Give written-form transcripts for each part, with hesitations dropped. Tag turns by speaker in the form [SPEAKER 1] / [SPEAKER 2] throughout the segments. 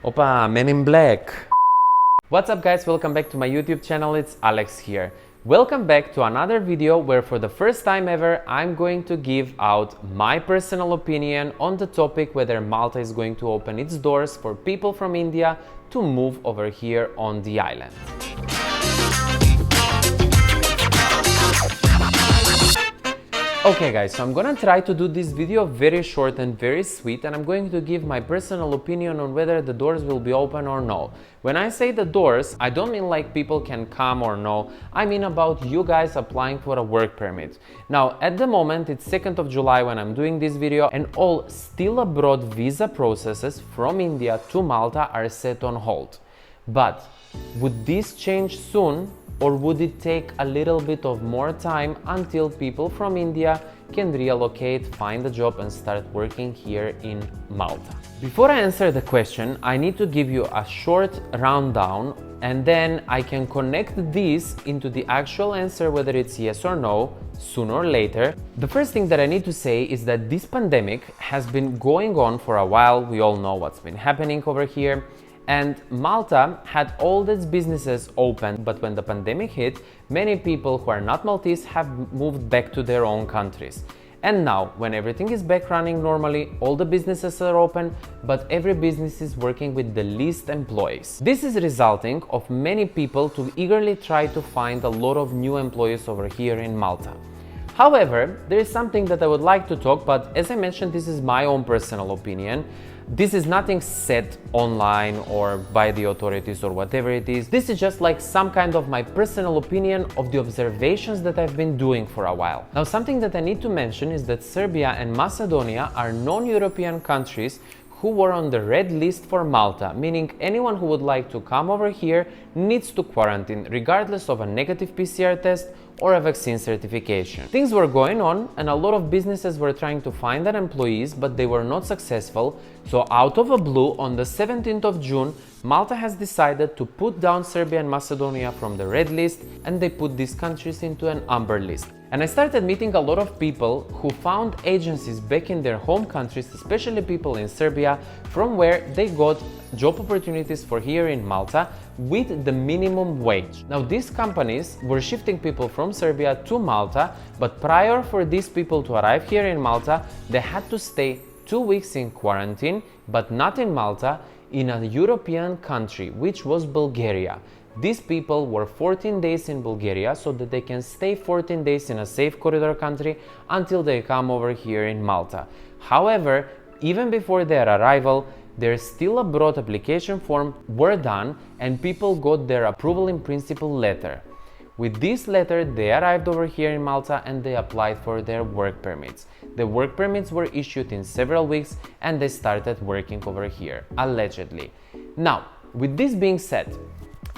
[SPEAKER 1] Opa, Men in Black! What's up guys, welcome back to my YouTube channel, it's Alex here. Welcome back to another video where for the first time ever I'm going to give out my personal opinion on the topic whether Malta is going to open its doors for people from India to move over here on the island. Okay guys, so I'm gonna try to do this video very short and very sweet, and I'm going to give my personal opinion on whether the doors will be open or no. When I say the doors, I don't mean like people can come or no, I mean about you guys applying for a work permit. Now at the moment it's 2nd of July when I'm doing this video, and all still abroad visa processes from India to Malta are set on hold. But would this change soon? Or would it take a little bit of more time until people from India can relocate, find a job and start working here in Malta? Before I answer the question, I need to give you a short rundown, and then I can connect this into the actual answer whether it's yes or no, sooner or later. The first thing that I need to say is that this pandemic has been going on for a while. We all know what's been happening over here. And Malta had all its businesses open, but when the pandemic hit, many people who are not Maltese have moved back to their own countries. And now, when everything is back running normally, all the businesses are open, but every business is working with the least employees. This is resulting of many people to eagerly try to find a lot of new employees over here in Malta. However, there is something that I would like to talk, but as I mentioned, this is my own personal opinion. This is nothing set online or by the authorities or whatever it is. This is just like some kind of my personal opinion of the observations that I've been doing for a while. Now, something that I need to mention is that Serbia and Macedonia are non-European countries who were on the red list for Malta, meaning anyone who would like to come over here needs to quarantine regardless of a negative PCR test or a vaccine certification. Things were going on and a lot of businesses were trying to find their employees, but they were not successful. So out of a blue, on the 17th of June, Malta has decided to put down Serbia and Macedonia from the red list, and they put these countries into an amber list. And I started meeting a lot of people who found agencies back in their home countries, especially people in Serbia, from where they got job opportunities for here in Malta with the minimum wage. Now these companies were shifting people from Serbia to Malta, but prior for these people to arrive here in Malta, they had to stay 2 weeks in quarantine, but not in Malta, in a European country, which was Bulgaria. These people were 14 days in Bulgaria so that they can stay 14 days in a safe corridor country until they come over here in Malta. However, even before their arrival, their still abroad application form were done and people got their approval in principle letter. With this letter, they arrived over here in Malta and they applied for their work permits. The work permits were issued in several weeks and they started working over here, allegedly. Now, with this being said,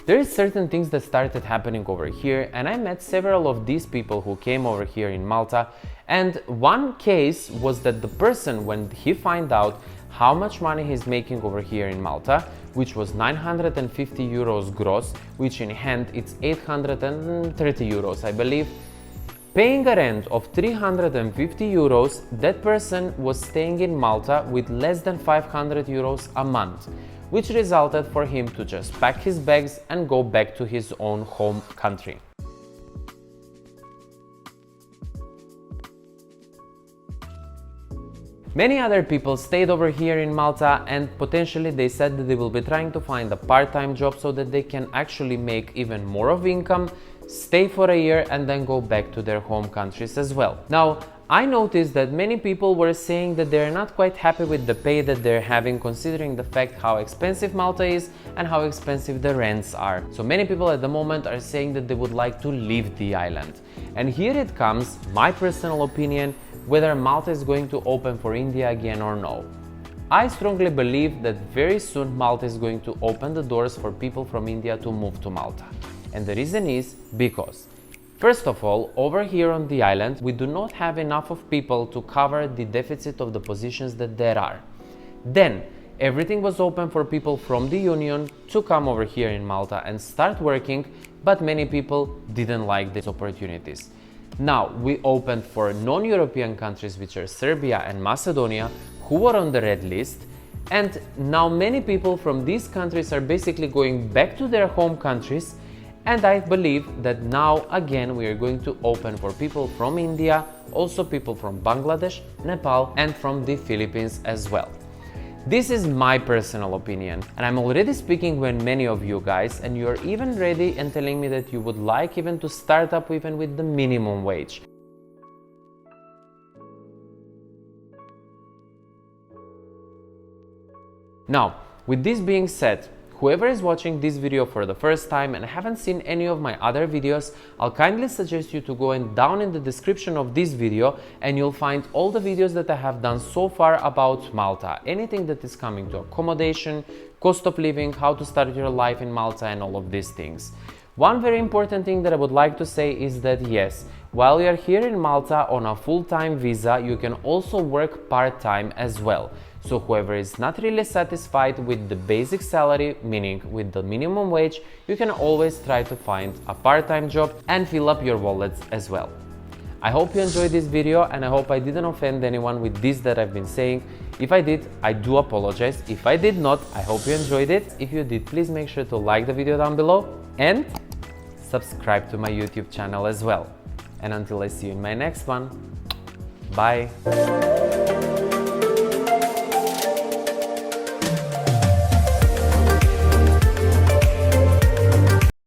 [SPEAKER 1] there is certain things that started happening over here, and I met several of these people who came over here in Malta, and one case was that the person, when he found out how much money he's making over here in Malta, which was 950 euros gross, which in hand it's 830 euros, I believe, paying a rent of 350 euros, that person was staying in Malta with less than 500 euros a month, which resulted for him to just pack his bags and go back to his own home country. Many other people stayed over here in Malta, and potentially they said that they will be trying to find a part-time job so that they can actually make even more of income, stay for a year and then go back to their home countries as well. Now, I noticed that many people were saying that they're not quite happy with the pay that they're having, considering the fact how expensive Malta is and how expensive the rents are. So many people at the moment are saying that they would like to leave the island. And here it comes, my personal opinion, whether Malta is going to open for India again or no. I strongly believe that very soon Malta is going to open the doors for people from India to move to Malta. And the reason is because, first of all, over here on the island, we do not have enough of people to cover the deficit of the positions that there are. Then, everything was open for people from the Union to come over here in Malta and start working, but many people didn't like these opportunities. Now, we opened for non-European countries, which are Serbia and Macedonia, who were on the red list, And now many people from these countries are basically going back to their home countries, and I believe that now again we are going to open for people from India, also people from Bangladesh, Nepal, and from the Philippines as well. This is my personal opinion, and I'm already speaking with many of you guys, and you're even ready and telling me that you would like even to start up even with the minimum wage. Now, with this being said, whoever is watching this video for the first time and haven't seen any of my other videos, I'll kindly suggest you to go down in the description of this video, and you'll find all the videos that I have done so far about Malta. Anything that is coming to accommodation, cost of living, how to start your life in Malta, and all of these things. One very important thing that I would like to say is that yes, while you are here in Malta on a full-time visa, you can also work part-time as well. So whoever is not really satisfied with the basic salary, meaning with the minimum wage, you can always try to find a part-time job and fill up your wallets as well. I hope you enjoyed this video, and I hope I didn't offend anyone with this that I've been saying. If I did, I do apologize. If I did not, I hope you enjoyed it. If you did, please make sure to like the video down below and subscribe to my YouTube channel as well. And until I see you in my next one, bye!